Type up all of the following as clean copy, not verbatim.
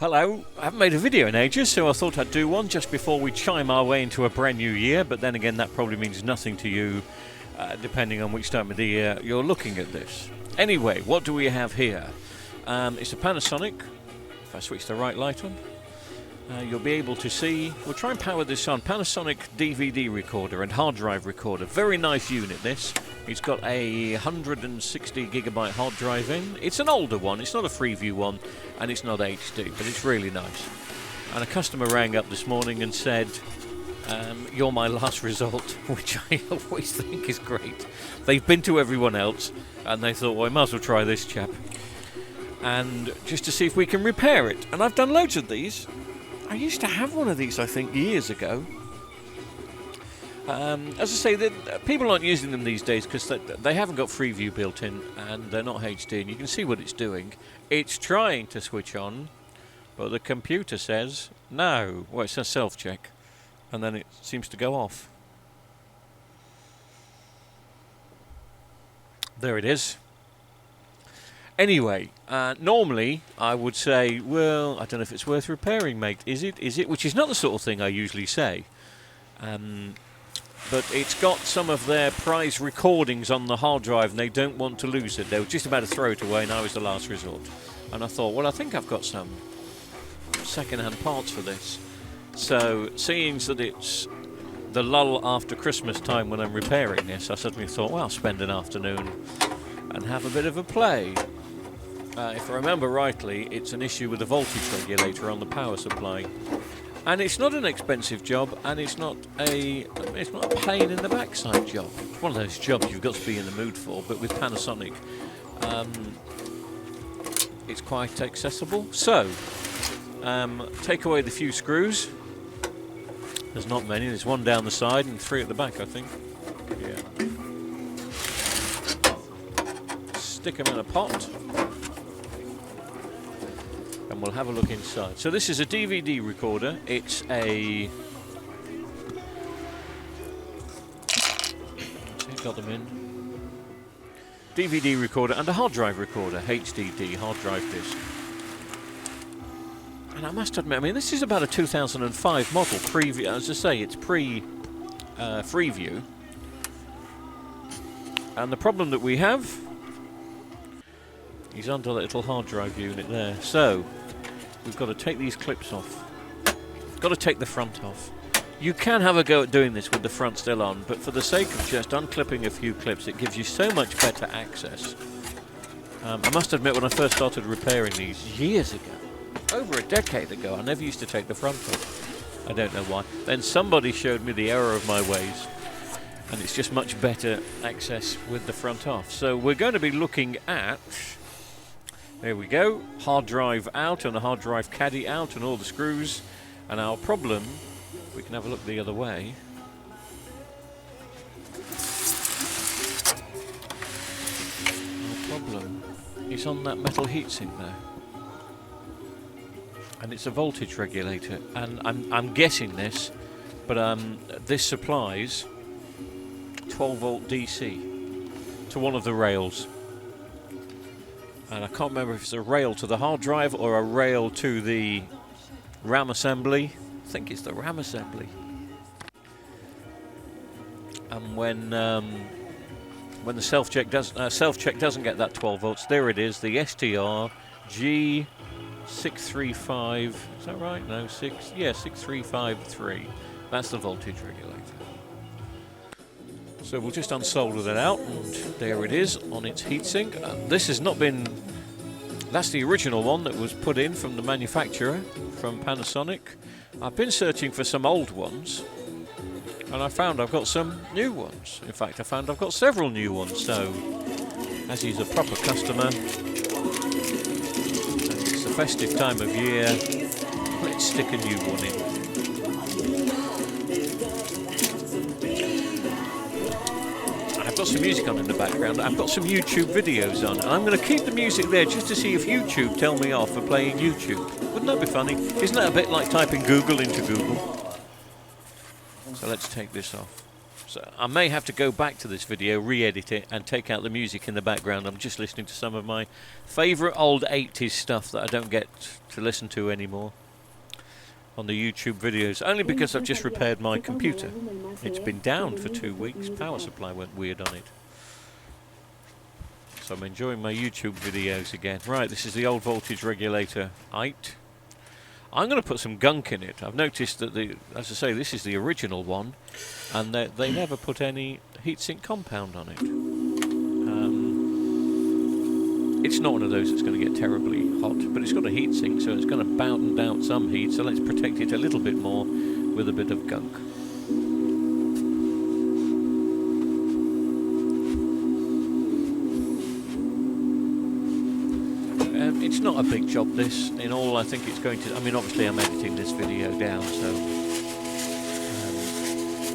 Hello, I haven't made a video in ages, so I thought I'd do one just before we chime our way into a brand new year, but then again that probably means nothing to you, depending on which time of the year you're looking at this. Anyway, what do we have here? It's a Panasonic. If I switch the right light on, you'll be able to see. We'll try and power this on. Panasonic DVD recorder and hard drive recorder. Very nice unit, this. It's got a 160 gigabyte hard drive in. It's an older one. It's not a Freeview one, and it's not HD, but it's really nice. And a customer rang up this morning and said, you're my last result, which I always think is great. They've been to everyone else, and they thought, well, I might as well try this chap. And just to see if we can repair it. And I've done loads of these. I used to have one of these, I think, years ago. As I say, people aren't using them these days because they haven't got Freeview built in and they're not HD, and you can see what it's doing. It's trying to switch on, but the computer says no. Well, it says self-check, and then it seems to go off. There it is. Anyway, normally I would say, well, I don't know if it's worth repairing, mate. Is it? Which is not the sort of thing I usually say. But it's got some of their prize recordings on the hard drive, and they don't want to lose it. They were just about to throw it away, and I was the last resort. And I thought, well, I think I've got some second-hand parts for this. So, seeing that it's the lull after Christmas time when I'm repairing this, I suddenly thought, well, I'll spend an afternoon and have a bit of a play. If I remember rightly, it's an issue with the voltage regulator on the power supply. And it's not an expensive job, and it's not a pain in the backside job. It's one of those jobs you've got to be in the mood for, but with Panasonic, it's quite accessible. So, take away the few screws. There's not many. There's one down the side and 3 at the back, I think. Yeah. Stick them in a pot. And we'll have a look inside. So this is a DVD recorder. It's a... got them in. DVD recorder and a hard drive recorder. HDD, hard drive disc. And I must admit, I mean, this is about a 2005 model. Preview, as I say, it's Freeview. And the problem that we have is under that little hard drive unit there. So, we've got to take these clips off. Got to take the front off. You can have a go at doing this with the front still on, but for the sake of just unclipping a few clips, it gives you so much better access. I must admit, when I first started repairing these years ago, over a decade ago, I never used to take the front off. I don't know why. Then somebody showed me the error of my ways, and it's just much better access with the front off. So we're going to be looking at... There we go, hard drive out and a hard drive caddy out and all the screws. And our problem, we can have a look the other way. Our problem is on that metal heatsink there. And it's a voltage regulator. And I'm guessing this, but this supplies 12 volt DC to one of the rails. And I can't remember if it's a rail to the hard drive or a rail to the RAM assembly. I think it's the RAM assembly. And when the self-check doesn't get that 12 volts, there it is, the STR G6353. Is that right? No, 6353. That's the voltage regulator. So we'll just unsolder that out, and there it is on its heatsink. This has not been... That's the original one that was put in from the manufacturer, from Panasonic. I've been searching for some old ones, and I found I've got some new ones. In fact, I found I've got several new ones, so as he's a proper customer, and it's the festive time of year, let's stick a new one in. I've got some music on in the background. I've got some YouTube videos on, and I'm going to keep the music there just to see if YouTube tell me off for playing YouTube. Wouldn't that be funny? Isn't that a bit like typing Google into Google? So let's take this off. So I may have to go back to this video, re-edit it, and take out the music in the background. I'm just listening to some of my favourite old 80s stuff that I don't get to listen to anymore on the YouTube videos, only because I've just repaired my computer. It's been down for 2 weeks. Power supply went weird on it. So I'm enjoying my YouTube videos again. Right, this is the old voltage regulator height. I'm going to put some gunk in it. I've noticed that, as I say, this is the original one, and they never put any heatsink compound on it. It's not one of those that's going to get terribly hot, but it's got a heatsink, so it's going to bound out some heat, so let's protect it a little bit more with a bit of gunk. It's not a big job, this. In all, I think it's going to... I mean, obviously I'm editing this video down, so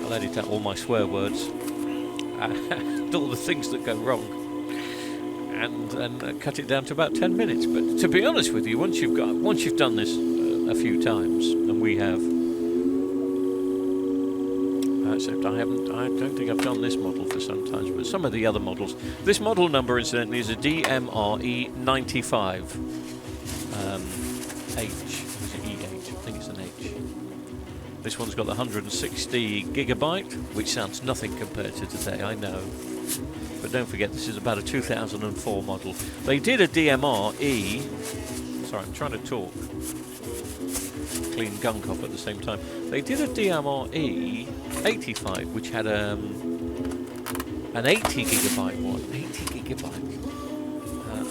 I'll edit out all my swear words and all the things that go wrong, and cut it down to about 10 minutes. But to be honest with you, once you've done this a few times, and we have... Except I don't think I've done this model for some time, but some of the other models. This model number, incidentally, is a e95. H. Is it E8? I think it's an H. This one's got the 160 gigabyte, which sounds nothing compared to today, I know. But don't forget, this is about a 2004 model. They did a DMR E. Sorry, I'm trying to talk. Clean gunk off at the same time. They did a DMR e95, which had an 80 gigabyte one. 80 gigabyte.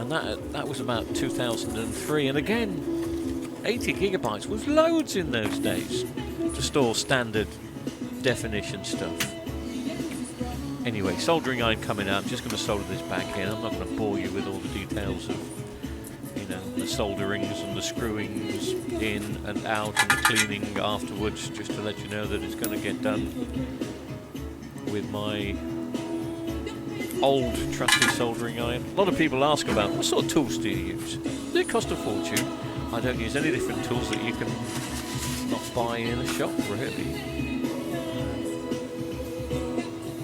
And that was about 2003. And again, 80 gigabytes was loads in those days to store standard definition stuff. Anyway, soldering iron coming out. I'm just going to solder this back in. I'm not going to bore you with all the details of, you know, the solderings and the screwings in and out and the cleaning afterwards, just to let you know that it's going to get done with my old trusty soldering iron. A lot of people ask about, what sort of tools do you use? Does it cost a fortune? I don't use any different tools that you can not buy in a shop, really.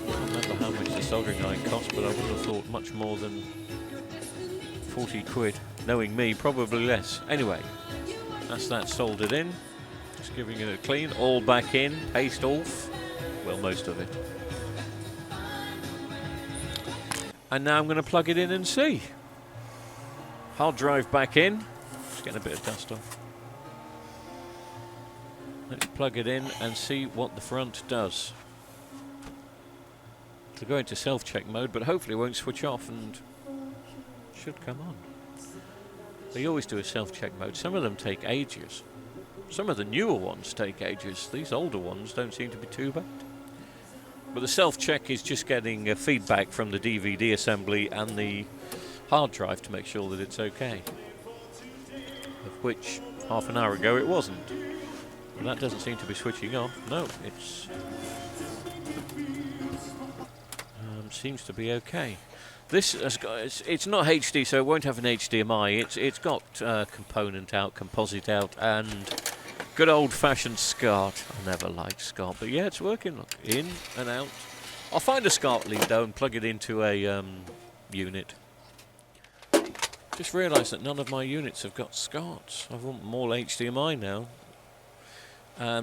I can't remember how much the soldering iron cost, but I would have thought much more than 40 quid. Knowing me, probably less. Anyway, that's that soldered in. Just giving it a clean. All back in, paste off. Well, most of it. And now I'm going to plug it in and see. Hard drive back in. Just getting a bit of dust off. Let's plug it in and see what the front does. It'll go into self-check mode, but hopefully it won't switch off and should come on. They always do a self-check mode. Some of them take ages. Some of the newer ones take ages. These older ones don't seem to be too bad. But the self-check is just getting feedback from the DVD assembly and the hard drive to make sure that it's okay. Of which, half an hour ago, it wasn't. And that doesn't seem to be switching off. No, it's... seems to be okay. This has got, it's not HD, so it won't have an HDMI. It's got component out, composite out, and good old-fashioned SCART. I never liked SCART, but yeah, it's working. Look, in and out. I'll find a SCART lead though and plug it into a unit. Just realised that none of my units have got SCARTs. I want them all HDMI now.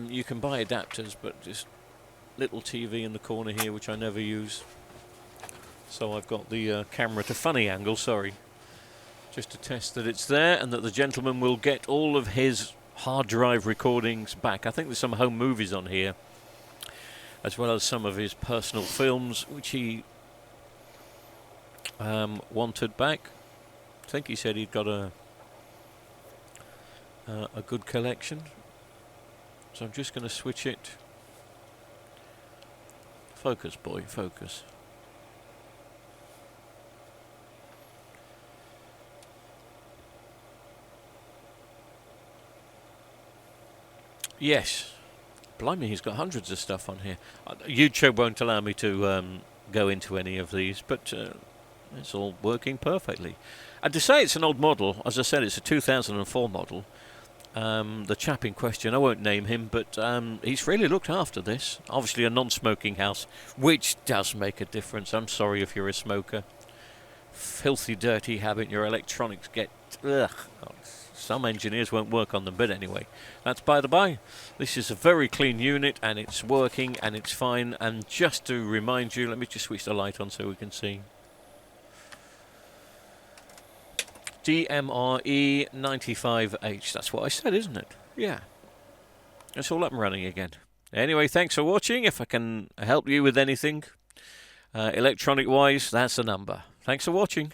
You can buy adapters, but just little TV in the corner here, which I never use. So I've got the camera to funny angle, sorry, just to test that it's there and that the gentleman will get all of his hard drive recordings back. I think there's some home movies on here, as well as some of his personal films, which he wanted back. I think he said he'd got a good collection. So I'm just going to switch it. Focus, boy, focus. Yes. Blimey, he's got hundreds of stuff on here. YouTube won't allow me to go into any of these, but it's all working perfectly. And to say it's an old model, as I said, it's a 2004 model. the chap in question, I won't name him, but he's really looked after this. Obviously a non-smoking house, which does make a difference. I'm sorry if you're a smoker. Filthy, dirty habit. Your electronics get... Ugh. Some engineers won't work on them, but anyway, that's by the by. This is a very clean unit, and it's working, and it's fine. And just to remind you, let me just switch the light on so we can see. DMR e95H. That's what I said, isn't it? Yeah. It's all up and running again. Anyway, thanks for watching. If I can help you with anything, electronic-wise, that's the number. Thanks for watching.